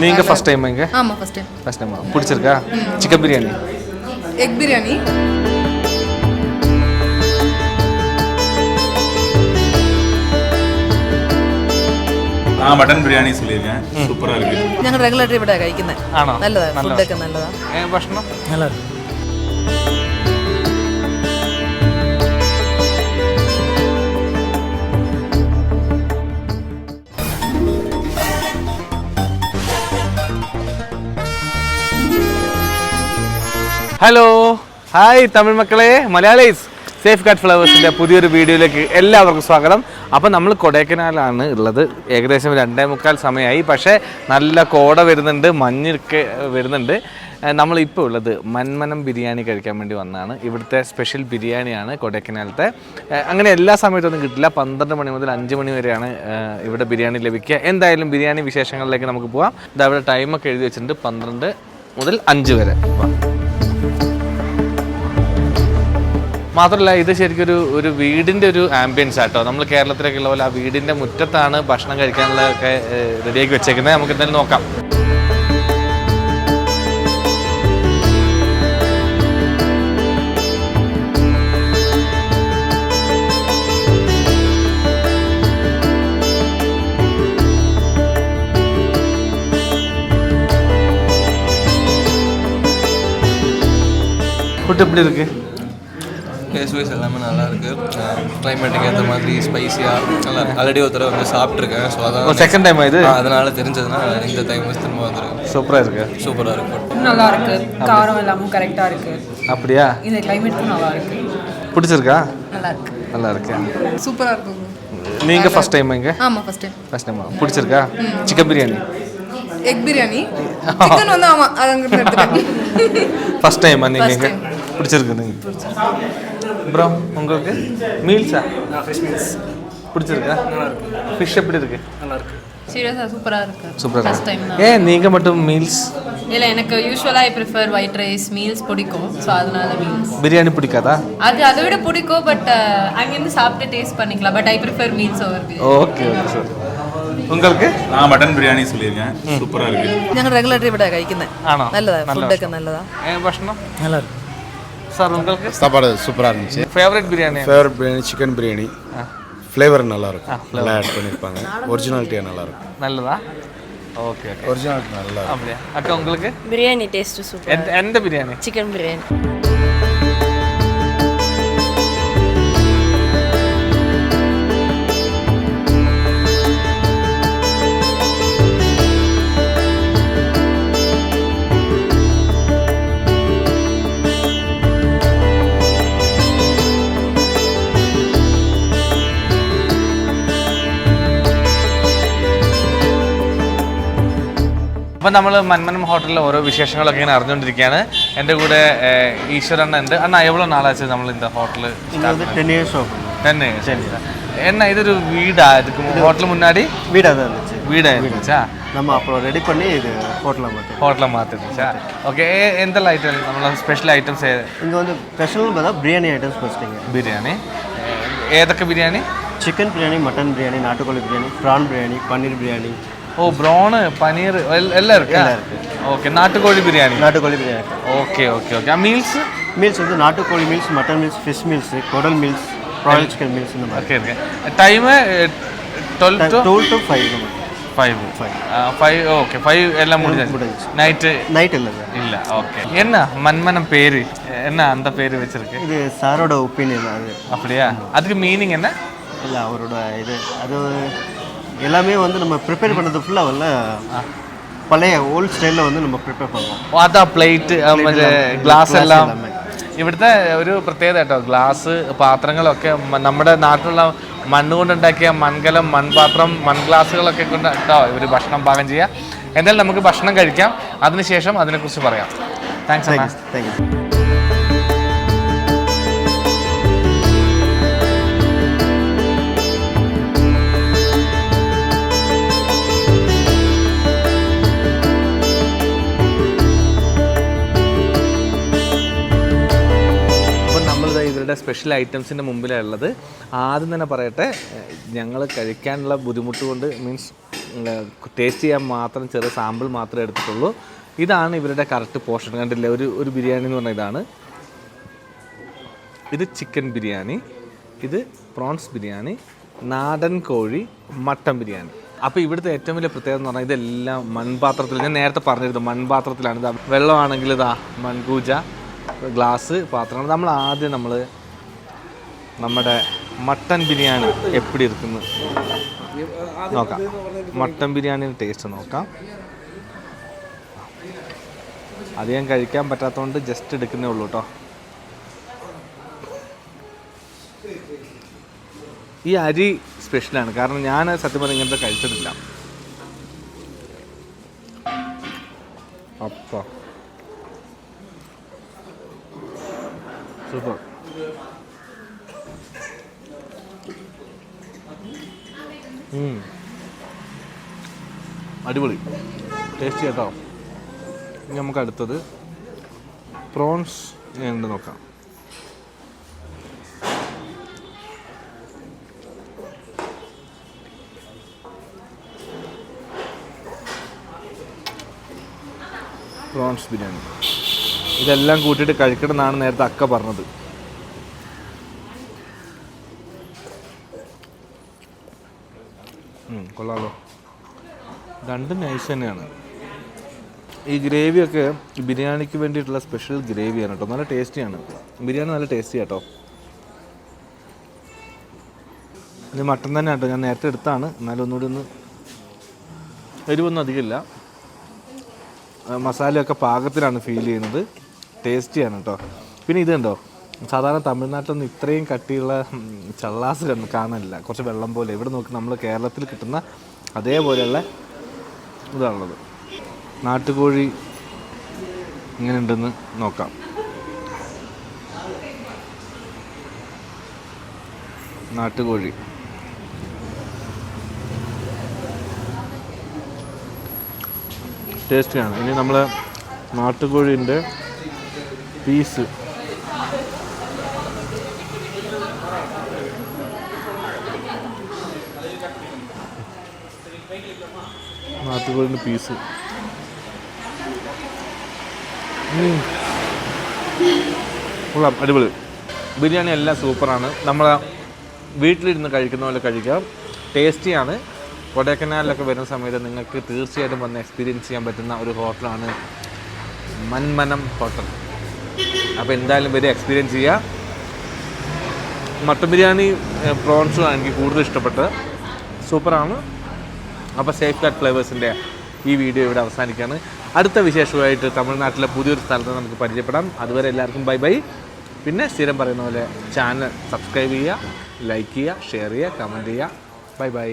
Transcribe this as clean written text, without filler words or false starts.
நீங்க first time இங்க? ஆமா ஃபர்ஸ்ட் டைம். First time. பிடிச்சிருக்கா? Chicken biryani, egg biryani. நான் மட்டன் பிரியாணி சொல்லியிருக்கேன், சூப்பராக இருக்கு. ഞങ്ങൾ റെഗുലർ ഇവിടെ കഴിക്കുന്നത്. ആണോ? നല്ലതാ, ഫുഡൊക്കെ നല്ലതാ. ഭക്ഷണം நல்லா ഹലോ ഹായ് തമിഴ് മക്കളെ, മലയാളീസ് സേഫ് ഗാർഡ് ഫ്ലവേഴ്സിൻ്റെ പുതിയൊരു വീഡിയോയിലേക്ക് എല്ലാവർക്കും സ്വാഗതം. അപ്പോൾ നമ്മൾ കൊടൈക്കനാലാണ് ഉള്ളത്. ഏകദേശം 2:45 സമയമായി. പക്ഷേ നല്ല കോട വരുന്നുണ്ട്, മഞ്ഞൊക്കെ വരുന്നുണ്ട്. നമ്മളിപ്പോൾ ഉള്ളത് മന്മനം ബിരിയാണി കഴിക്കാൻ വേണ്ടി വന്നതാണ്. ഇവിടുത്തെ സ്പെഷ്യൽ ബിരിയാണിയാണ് കൊടൈക്കനാലത്തെ. അങ്ങനെ എല്ലാ സമയത്തൊന്നും കിട്ടില്ല. 12 മണി മുതൽ 5 മണി വരെയാണ് ഇവിടെ ബിരിയാണി ലഭിക്കുക. എന്തായാലും ബിരിയാണി വിശേഷങ്ങളിലേക്ക് നമുക്ക് പോകാം. ഇതവിടെ ടൈമൊക്കെ എഴുതി വെച്ചിട്ടുണ്ട്, 12 മുതൽ 5 വരെ. മാത്രമല്ല ഇത് ശരിക്കും ഒരു വീടിൻ്റെ ഒരു ആംബിയൻസ് ആട്ടോ. നമ്മൾ കേരളത്തിലൊക്കെ ഉള്ള പോലെ ആ വീടിൻ്റെ മുറ്റത്താണ് ഭക്ഷണം കഴിക്കാനുള്ളതൊക്കെ റെഡിയാക്കി വെച്ചേക്കുന്നത്. നമുക്ക് എന്തായാലും നോക്കാം. ஃபுட் எப்படி இருக்கு? டேஸ்ட் வைஸ் எல்லாமே நல்லாயிருக்கு. கிளைமேட்டுக்கு ஏற்ற மாதிரி ஸ்பைஸியாக நல்லா ஆல்ரெடி ஒரு தடவை வந்து சாப்பிட்ருக்கேன். ஸோ அதான் செகண்ட் டைம் இது, அதனால் தெரிஞ்சதுன்னா இந்த டைம் வந்து திரும்ப வந்துருக்கு. சூப்பராக இருக்கு. சூப்பராக இருக்கு, நல்லா இருக்கு. காரம் எல்லாமும் கரெக்டாக இருக்கு. அப்படியா? இந்த கிளைமேட்டுக்கும் நல்லா இருக்கு. பிடிச்சிருக்கா? நல்லா இருக்கு. நல்லா இருக்கு. சூப்பரா இருக்கும். நீங்கள் ஃபர்ஸ்ட் டைம் இங்கே? ஆமா ஃபர்ஸ்ட் டைம். First time. பிடிச்சிருக்கா? Chicken biryani, egg biryani. Chicken வந்து ஆமா அது அங்க எடுத்துட்டேன். ஃபர்ஸ்ட் டைம் நீங்கள் இங்கே? பிடிச்சிருக்கு. நீங்கள் ப்ரோ உங்களுக்கு மீல்ஸா? ஃபிஷ் மீல்ஸ் பிடிச்சிருக்கா? நல்லா இருக்கு. ஃபிஷ் எப்படி இருக்கு? நல்லா இருக்கு. சீரியஸா சூப்பரா இருக்கு. சூப்பராக ஃபர்ஸ்ட் டைம் இருக்கு. தான். ஏன் நீங்கள் மட்டும் மீல்ஸ்? இல்லை எனக்கு யூஸ்வலாக I prefer white rice meals பிடிக்கும். ஸோ அதனால மீல்ஸ். பிரியாணி பிடிக்காதா? அதை விட பிடிக்கும். பட் அங்கேருந்து சாப்பிட்டு டேஸ்ட் பண்ணிக்கலாம். But I prefer meals over biryani. Okay okay sir. உங்களுக்கு? நான் மட்டன் பிரியாணி சொல்லியிருக்கேன், சூப்பராக இருக்கு. ഞങ്ങൾ റെഗുലർ ഇവിടെ കഴിക്കുന്നത്. ആണോ? നല്ലതാ, ഫുഡൊക്കെ നല്ലതാ. ഭക്ഷണം நல்லா இருக்கு. சார் உங்களுக்கு? சாப்பாடு சூப்பராக இருந்துச்சு. Favourite biryani? Favourite biryani chicken biryani. Flavour நல்லாயிருக்கும், நல்லா ஆட் பண்ணியிருப்பாங்க. ஒரிஜினாலிட்டியாக நல்லாயிருக்கும். நல்லதா? Okay okay. ஒரிஜினாலிட்டி நல்லா இருக்கும். அப்படியா? அக்கா உங்களுக்கு? Biryani taste super. எந்த பிரியாணி? சிக்கன் பிரியாணி. അപ്പോൾ നമ്മൾ മന്മനം ഹോട്ടലിലെ ഓരോ വിശേഷങ്ങളൊക്കെ ഇങ്ങനെ അറിഞ്ഞുകൊണ്ടിരിക്കുകയാണ്. എൻ്റെ കൂടെ ഈശ്വരണ്ണ ഉണ്ട്. അണ്ണാ എவ்வளோ நாளாச்சு നമ്മൾ இந்த ஹோட்டல்? இது வந்து 10 இயர்ஸ் ஆகும். 10 years. என்ன இது ஒரு வீடா? இதுக்கு ஹோட்டல் முன்னாடி வீடாக தான் இருந்துச்சு. வீடாக இருந்துச்சா? நம்ம அப்புறம் ரெடி பண்ணி இது ஹோட்டலாக மாற்றோம். ஹோட்டலில் மாற்றிருந்துச்சா? ஓகே. எந்த ஐட்டம் നമ്മളെ സ്പെഷ്യൽ ഐറ്റംസ്? இங்கே வந்து ஸ்பெஷல்னு பார்த்தா பிரியாணி ஐட்டம்ஸ் ஃபஸ்ட்டுங்க. ബിരിയാണി ഏതൊക്കെ ബിരിയാണി? சிக்கன் பிரியாணி, மட்டன் பிரியாணி, நாட்டுக்கோழி பிரியாணி, ப்ரான் பிரியாணி, பன்னீர் பிரியாணி. ஓ, ப்ரானு பன்னீர் எல்லாம் இருக்கு. ஓகே. நாட்டுக்கோழி பிரியாணி? நாட்டுக்கோழி biryani. Okay okay okay. Meals? Meals வந்து நாட்டுக்கோழி meals, mutton meals, fish meals, குடல் மீல்ஸ், ப்ராய்லர் சிக்கன் மீல்ஸ் இந்த மாதிரி. Okay okay. டைமு 12 to 5 நம்ம 5. ஓகே. 5 எல்லாம் முடிஞ்சாச்சு. நைட் இல்லை சார். இல்லை. ஓகே. என்ன மன்மனம் பேர் என்ன அந்த பேர் வச்சிருக்கு? இது சாரோட ஒப்பீனியன் அது. அப்படியா? அதுக்கு மீனிங் என்ன? இல்லை அவரோட இது அது எல்லாமே வந்து நம்ம ப்ரிப்பேர் பண்ணது ஃபுல்லாக வந்து പഴയ ഓൾഡ് സ്റ്റൈലിൽ വന്ന് നമ്മൾ പ്രിപ്പയർ பண்ணுவோம். അതാ പ്ലേറ്റ് മറ്റേ ഗ്ലാസ് എല്ലാം. ഇവിടുത്തെ ഒരു പ്രത്യേകത കേട്ടോ, ഗ്ലാസ് പാത്രങ്ങളൊക്കെ നമ്മുടെ നാട്ടിലുള്ള മണ്ണ് കൊണ്ടുണ്ടാക്കിയ മൺകലം, മൺപാത്രം, മൺഗ്ലാസുകളൊക്കെ കൊണ്ട് കേട്ടോ ഇവർ ഭക്ഷണം പാകം ചെയ്യുക. എന്തായാലും നമുക്ക് ഭക്ഷണം കഴിക്കാം, അതിനുശേഷം അതിനെക്കുറിച്ച് പറയാം. താങ്ക്സ്. Thank you. സ്പെഷ്യൽ ഐറ്റംസിൻ്റെ മുമ്പിലാണ് ഉള്ളത്. ആദ്യം തന്നെ പറയട്ടെ, ഞങ്ങൾ കഴിക്കാനുള്ള ബുദ്ധിമുട്ട് കൊണ്ട് മീൻസ് ടേസ്റ്റ് ചെയ്യാൻ മാത്രം ചെറിയ സാമ്പിൾ മാത്രമേ എടുത്തിട്ടുള്ളൂ. ഇതാണ് ഇവരുടെ കറക്റ്റ് പോർഷൻ. കണ്ടില്ലേ, ഒരു ബിരിയാണി എന്ന് പറഞ്ഞാൽ ഇതാണ്. ഇത് ചിക്കൻ ബിരിയാണി, ഇത് പ്രോൺസ് ബിരിയാണി, നാടൻ കോഴി, മട്ടൻ ബിരിയാണി. അപ്പോൾ ഇവിടുത്തെ ഏറ്റവും വലിയ പ്രത്യേകത എന്ന് പറഞ്ഞാൽ ഇതെല്ലാം മൺപാത്രത്തിൽ, ഞാൻ നേരത്തെ പറഞ്ഞിരുന്നു മൺപാത്രത്തിലാണ്. ഇതാ വെള്ളമാണെങ്കിൽ ഇതാ മൺകൂജ, ഗ്ലാസ് പാത്രങ്ങൾ. ആദ്യം നമ്മുടെ മട്ടൻ ബിരിയാണി എപ്പിടി ഇരിക്കുന്നു നോക്കാം. മട്ടൻ ബിരിയാണിയുടെ ടേസ്റ്റ് നോക്കാം. അധികം കഴിക്കാൻ പറ്റാത്തതുകൊണ്ട് ജസ്റ്റ് എടുക്കുന്നേ ഉള്ളൂ കേട്ടോ. ഈ അരി സ്പെഷ്യലാണ്, കാരണം ഞാൻ സത്യം പറഞ്ഞാൽ ഇങ്ങനത്തെ കഴിച്ചിട്ടില്ല. അപ്പോൾ സൂപ്പർ. അടിപൊളി ടേസ്റ്റ് കേട്ടോ. ഇനി നമുക്ക് അടുത്തത് പ്രോൺസ് ഉണ്ട് നോക്കാം. പ്രോൺസ് ബിരിയാണി ഇതെല്ലാം കൂട്ടിയിട്ട് കഴിക്കണം എന്നാണ് നേരത്തെ അക്ക പറഞ്ഞത്. കൊള്ളാമല്ലോ, രണ്ടും നൈസ് തന്നെയാണ്. ഈ ഗ്രേവിയൊക്കെ ബിരിയാണിക്ക് വേണ്ടിയിട്ടുള്ള സ്പെഷ്യൽ ഗ്രേവിയാണ് കേട്ടോ. നല്ല ടേസ്റ്റിയാണ് ബിരിയാണി, നല്ല ടേസ്റ്റി കേട്ടോ. ഇത് മട്ടൻ തന്നെ കേട്ടോ, ഞാൻ നേരത്തെ എടുത്താണ്. എന്നാലും ഒന്നുകൂടി എരിവൊന്നും അധികമില്ല. മസാലയൊക്കെ പാകത്തിലാണ് ഫീൽ ചെയ്യുന്നത്. ടേസ്റ്റിയാണ് കേട്ടോ. പിന്നെ ഇത് കണ്ടോ, സാധാരണ തമിഴ്നാട്ടിലൊന്നും ഇത്രയും കട്ടിയുള്ള ചള്ളാസ് കാണാനില്ല. കുറച്ച് വെള്ളം പോലെ. ഇവിടെ നോക്കി നമ്മൾ കേരളത്തിൽ കിട്ടുന്ന അതേപോലെയുള്ള ഇതാണുള്ളത്. നാട്ടുകോഴി ഇങ്ങനെ ഉണ്ടെന്ന് നോക്കാം. നാട്ടുകോഴി ടേസ്റ്റിയാണ്. ഇനി നമ്മൾ നാട്ടുകോഴീൻ്റെ പീസ് അടിപൊളി. ബിരിയാണി എല്ലാം സൂപ്പറാണ്. നമ്മൾ വീട്ടിലിരുന്ന് കഴിക്കുന്ന പോലെ കഴിക്കാം. ടേസ്റ്റിയാണ്. കൊടൈക്കനാലിലൊക്കെ വരുന്ന സമയത്ത് നിങ്ങൾക്ക് തീർച്ചയായിട്ടും വന്ന് എക്സ്പീരിയൻസ് ചെയ്യാൻ പറ്റുന്ന ഒരു ഹോട്ടലാണ് മന്മനം ഹോട്ടൽ. അപ്പോൾ എന്തായാലും വരെ എക്സ്പീരിയൻസ് ചെയ്യുക. മട്ടൻ ബിരിയാണി പ്രോൺസുമാണ് എനിക്ക് കൂടുതൽ ഇഷ്ടപ്പെട്ടത്. സൂപ്പറാണ്. അപ്പോൾ സേഫ് ഗാർഡ് ഫ്ലേവേഴ്സിൻ്റെ ഈ വീഡിയോ ഇവിടെ അവസാനിക്കുകയാണ്. അടുത്ത വിശേഷമായിട്ട് തമിഴ്നാട്ടിലെ പുതിയൊരു സ്ഥലത്ത് നമുക്ക് പരിചയപ്പെടാം. അതുവരെ എല്ലാവർക്കും ബൈ ബൈ. പിന്നെ സ്ഥിരം പറയുന്ന പോലെ ചാനൽ സബ്സ്ക്രൈബ് ചെയ്യുക, ലൈക്ക് ചെയ്യുക, ഷെയർ ചെയ്യുക, കമൻറ്റ് ചെയ്യുക. Bye bye.